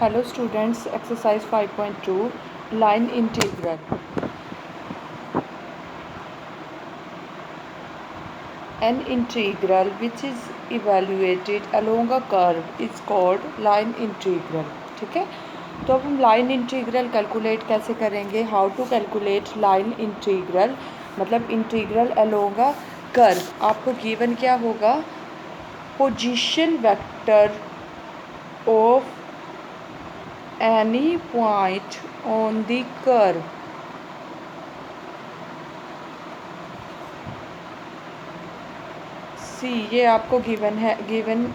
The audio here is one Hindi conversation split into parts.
Hello students, exercise 5.2 line integral. An integral which is evaluated along a curve is called line integral. ठीक है, तो अब हम लाइन इंटीग्रल कैलकुलेट कैसे करेंगे. How to calculate line integral, मतलब इंटीग्रल अलोंग अ कर्व. आपको गिवन क्या होगा, position vector of any point on the curve. C ये आपको गिवन है, given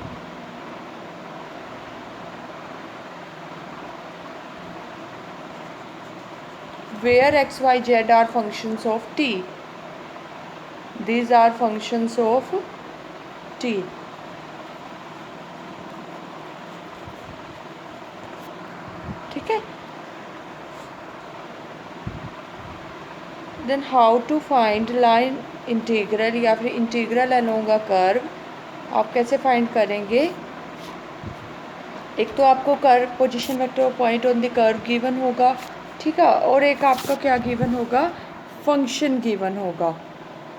where x y z are functions of t. These are functions of t. ठीक है, then how to find line integral या फिर इंटीग्रल अलोंग अ कर्व. आप कैसे फाइंड करेंगे. एक तो आपको curve position vector point on the curve given होगा, ठीक है, और एक आपका क्या गिवन होगा, फंक्शन गिवन होगा.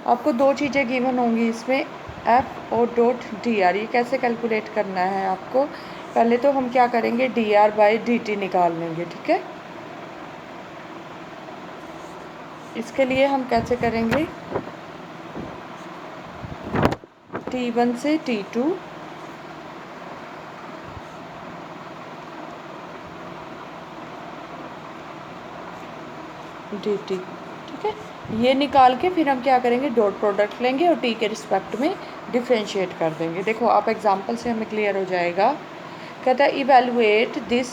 आपको दो चीज़ें गिवन होंगी इसमें, एफ और डॉट डी आर. ये कैसे कैलकुलेट करना है आपको, पहले तो हम क्या करेंगे, D R by D T निकाल लेंगे. ठीक है, इसके लिए हम कैसे करेंगे, T1 से T2 dt. ठीक है, ये निकाल के फिर हम क्या करेंगे, डॉट प्रोडक्ट लेंगे और t के रिस्पेक्ट में डिफ्रेंशिएट कर देंगे. देखो आप एग्जांपल से हमें क्लियर हो जाएगा. कहता है इवैल्यूएट दिस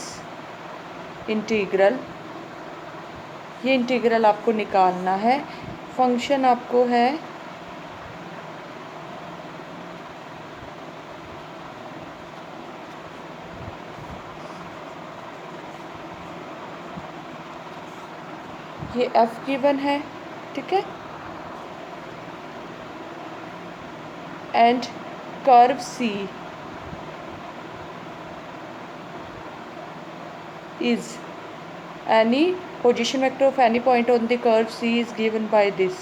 इंटीग्रल. ये इंटीग्रल आपको निकालना है. फंक्शन आपको है ये f गिवन है. ठीक है, and curve C is any position vector of any point on the curve C is given by this.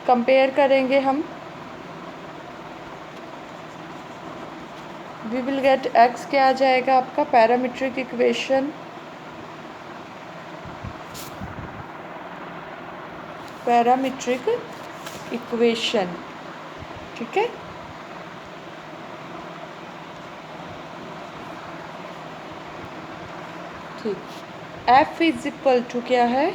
Compare करेंगे हम, वी विल गेट x क्या आ जाएगा आपका, पैरामीट्रिक इक्वेशन, पैरामीट्रिक इक्वेशन. ठीक है, ठीक, f इज इक्वल टू क्या है,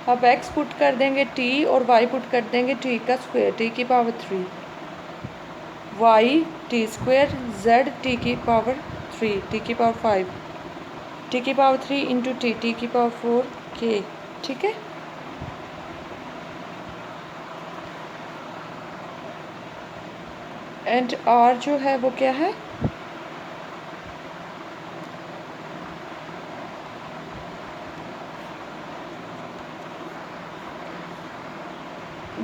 अब x पुट कर देंगे t और y पुट कर देंगे t का स्क्वायर, t की power 3, y t square, z t की पावर 3, t की पावर 5, t की पावर 3 इंटू t की पावर 4 k. ठीक है, एंड r जो है वो क्या है,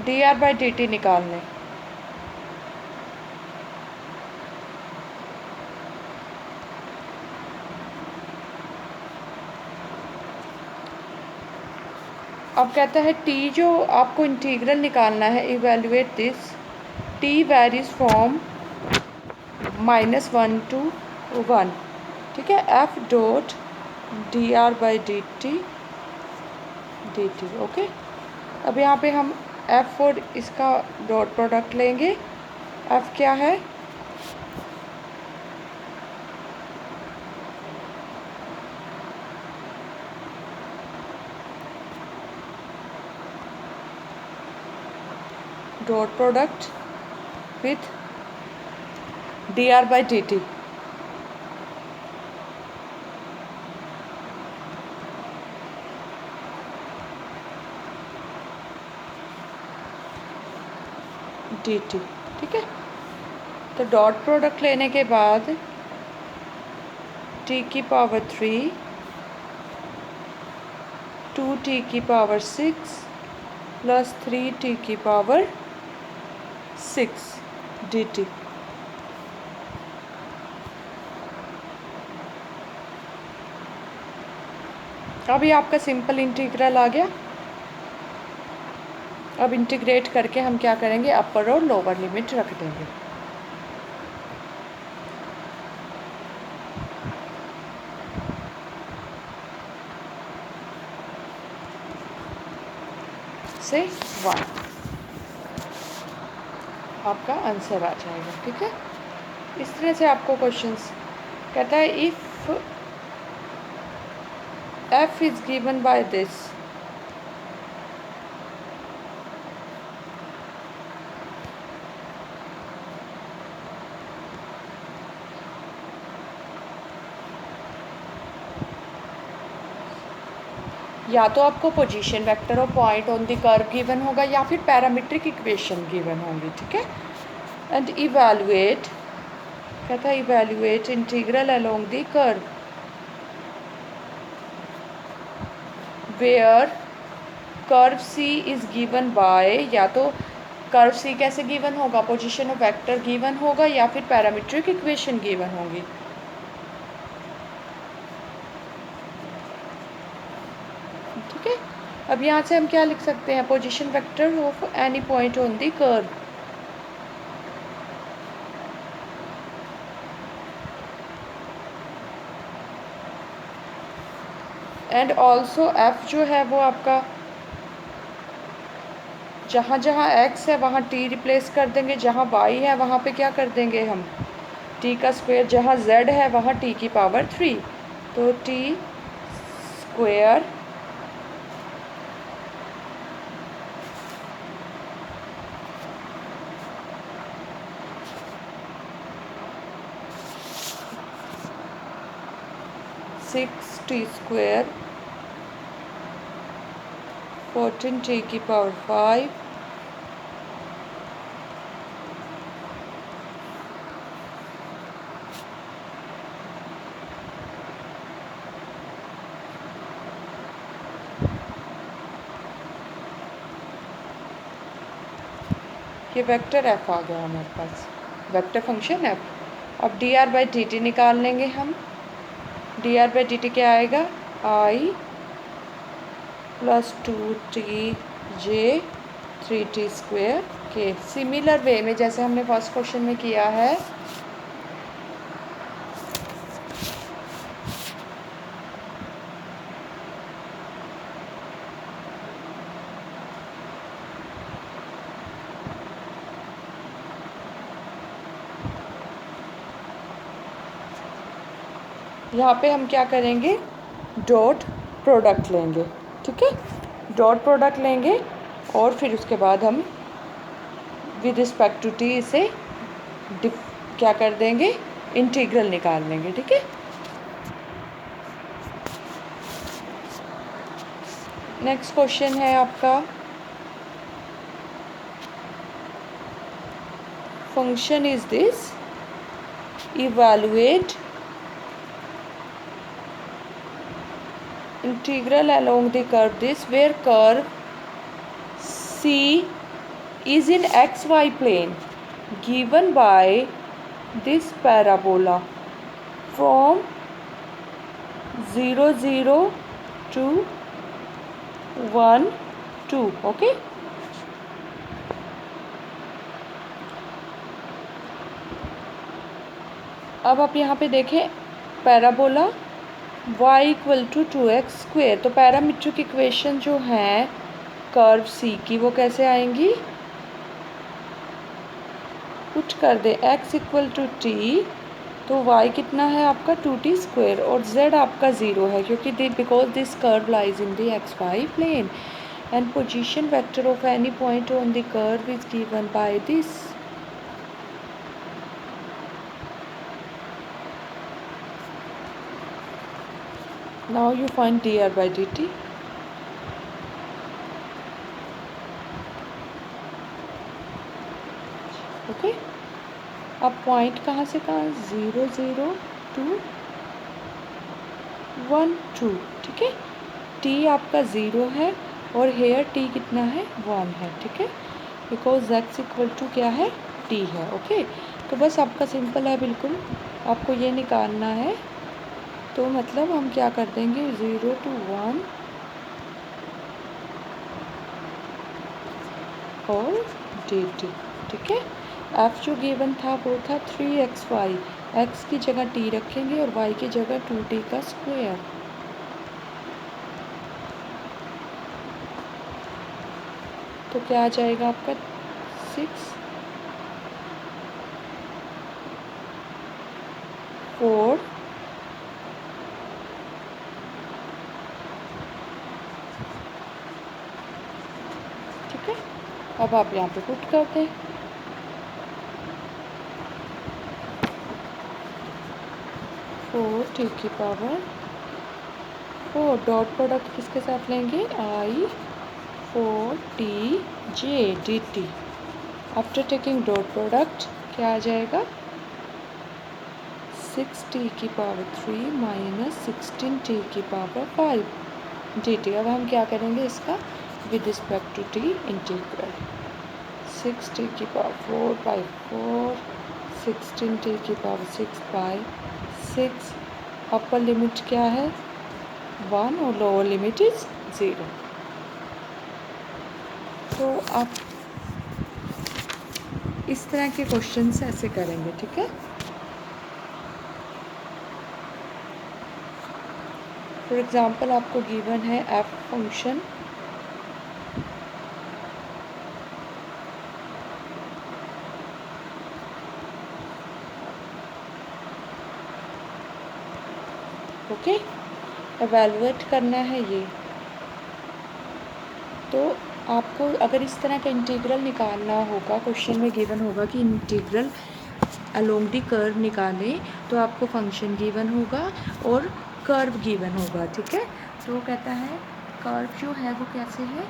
D R by D T निकालने. अब कहता है t जो आपको इंटीग्रल निकालना है, evaluate this, t varies from -1 to 1. ठीक है, f dot D R by D T. Okay, अब यहाँ पे हम f और इसका डॉट प्रोडक्ट लेंगे. f क्या है, dot product with D R by D T. dt. ठीक है, तो डॉट प्रोडक्ट लेने के बाद t की पावर 3 2t की पावर 6 प्लस 3t की पावर 6 dt। अब ये आपका सिंपल इंटीग्रल आ गया। अब इंटीग्रेट करके हम क्या करेंगे, अपर और लोअर लिमिट रख देंगे। से 1 आपका आंसर आ जाएगा। ठीक है, इस तरह से आपको क्वेश्चंस कहता है if f is given by this, या तो आपको पोजीशन वेक्टर और point on the curve given होगा या फिर पैरामीट्रिक इक्वेशन गिवन होंगी। ठीक है, एंड इवैल्यूएट कहता है evaluate integral along the curve where curve C is given by, या तो कर्व सी कैसे गिवन होगा, पोजीशन ऑफ वेक्टर गिवन होगा या फिर पैरामीट्रिक इक्वेशन गिवन होंगी। ठीक है, अब यहाँ से हम क्या लिख सकते हैं, position vector of any point on the curve and also F जो है वो आपका जहाँ जहाँ x है वहाँ t रिप्लेस कर देंगे, जहाँ y है वहाँ पे क्या कर देंगे हम t का स्क्वायर, जहाँ z है वहाँ t की पावर 3, तो t square six T square 14t की पावर 5 ये वेक्टर f आ गया हमारे पास, वेक्टर फंक्शन f। अब dr बाई dt निकाल लेंगे हम, dr बाई dt क्या आएगा, i plus 2tj 3t square के। सिमिलर वे में जैसे हमने फर्स्ट क्वेश्चन में किया है, यहाँ पे हम क्या करेंगे, डॉट प्रोडक्ट लेंगे। ठीक है, डॉट प्रोडक्ट लेंगे और फिर उसके बाद हम विद रिस्पेक्ट टू टी इसे क्या कर देंगे, इंटीग्रल निकाल लेंगे। ठीक है, नेक्स्ट क्वेश्चन है आपका, function is this, evaluate integral along the curve this where curve C is in xy plane given by this parabola from 0 0 to 1 2। okay, अब आप यहाँ पे देखें parabola y equal to 2x square, तो पैरामीट्रिक इक्वेशन जो है कर्व C की वो कैसे आएंगी, पुट कर दे x इक्वल टू t, तो y कितना है आपका 2t स्क्वेयर और z आपका 0 है क्योंकि because this curve lies in the xy plane and position vector of any point on the curve is given by this. Now you find dr by dt. Okay, अब पॉइंट कहाँ से कहाँ, 0 0 2 1 2, ठीक है। t आपका 0 है और हेयर t कितना है, 1 है, ठीक है, बिकॉज x इक्वल टू क्या है, t है। ओके, तो बस आपका सिंपल है, बिल्कुल आपको ये निकालना है। तो मतलब हम क्या कर देंगे, 0 to 1 और dt, ठीक है। f जो गिवन था वो था 3xy, x की जगह t रखेंगे और y की जगह 2t का स्क्वायर। तो क्या आ जाएगा आपका 6 4 ठीक है। अब आप यहाँ पे पुट कर दें, 4 t की पावर 4, डॉट प्रोडक्ट किसके साथ लेंगे, i 4 t j dt। After taking dot product क्या आ जाएगा, 6t की पावर 3 माइनस 16t की पावर 5 dt। अब हम क्या करेंगे इसका with respect to t integral, 6t की पावर 4 बाई 4, 16t की पावर 6 बाई 6। अपर लिमिट क्या है, 1 और लोअर लिमिट इज 0। तो आप इस तरह के क्वेश्चंस ऐसे करेंगे, ठीक है। फॉर एग्ज़ाम्पल आपको गिवन है एफ फंक्शन, ओके, एवेलुएट करना है ये। तो आपको अगर इस तरह का इंटीग्रल निकालना होगा, क्वेश्चन में गिवन होगा कि इंटीग्रल अलोंग द कर्व निकालें, तो आपको फंक्शन गिवन होगा और कर्व गिवन होगा, ठीक है। तो कहता है कर्व जो है वो कैसे है,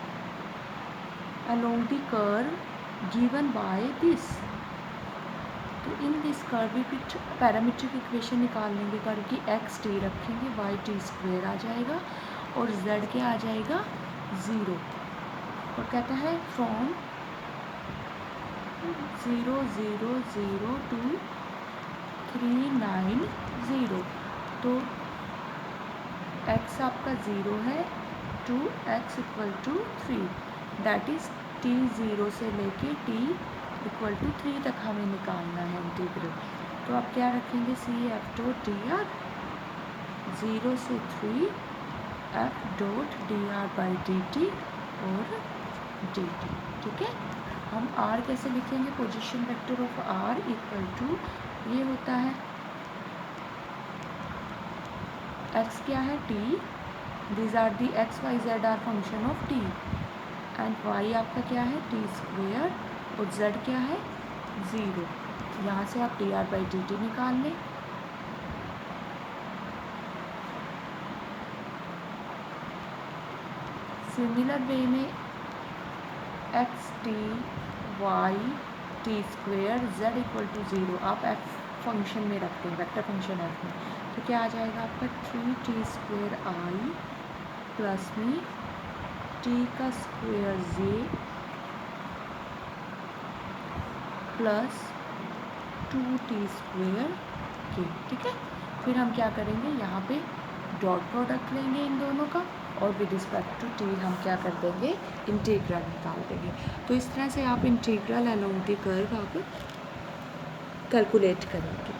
along the curve given by this. तो in this curve which parametric equation निकाल लेंगे, कर्व की एक्स टी रखेंगे, वाई टी स्क्वेयर आ जाएगा और जेड क्या आ जाएगा, 0। और कहता है फ्रॉम 0 0 0 टू 3 9 0। तो x आपका 0 है to x equal to 3, that is t 0 से लेके t इक्वल टू 3 तक हमें निकालना है इंटीग्रल। तो आप क्या रखेंगे, C F dot D R 0 से 3 F dot D R by D T और डी टी, ठीक है। हम r कैसे लिखेंगे, position vector of r equal to ये होता है x क्या है t, this R the x y z are function of t, and y आपका क्या है t स्क्वेयर और z क्या है 0। यहाँ से आप D R by D T निकाल लें। सिमिलर वे में X T Y T square Z equal to 0 आप एफ फंक्शन में रखते हैं, वेक्टर फंक्शन एफ में, तो क्या आ जाएगा आपका 3t स्क्वेयर आई प्लस में t का स्क्वेयर जे प्लस 2t स्क्वेयर के, ठीक है। फिर हम क्या करेंगे, यहाँ पे डॉट प्रोडक्ट लेंगे इन दोनों का और विद रिस्पेक्ट टू टी हम क्या कर देंगे, इंटीग्रल निकाल देंगे। तो इस तरह से आप इंटीग्रल अलोंग द कर्व आप कैलकुलेट करेंगे।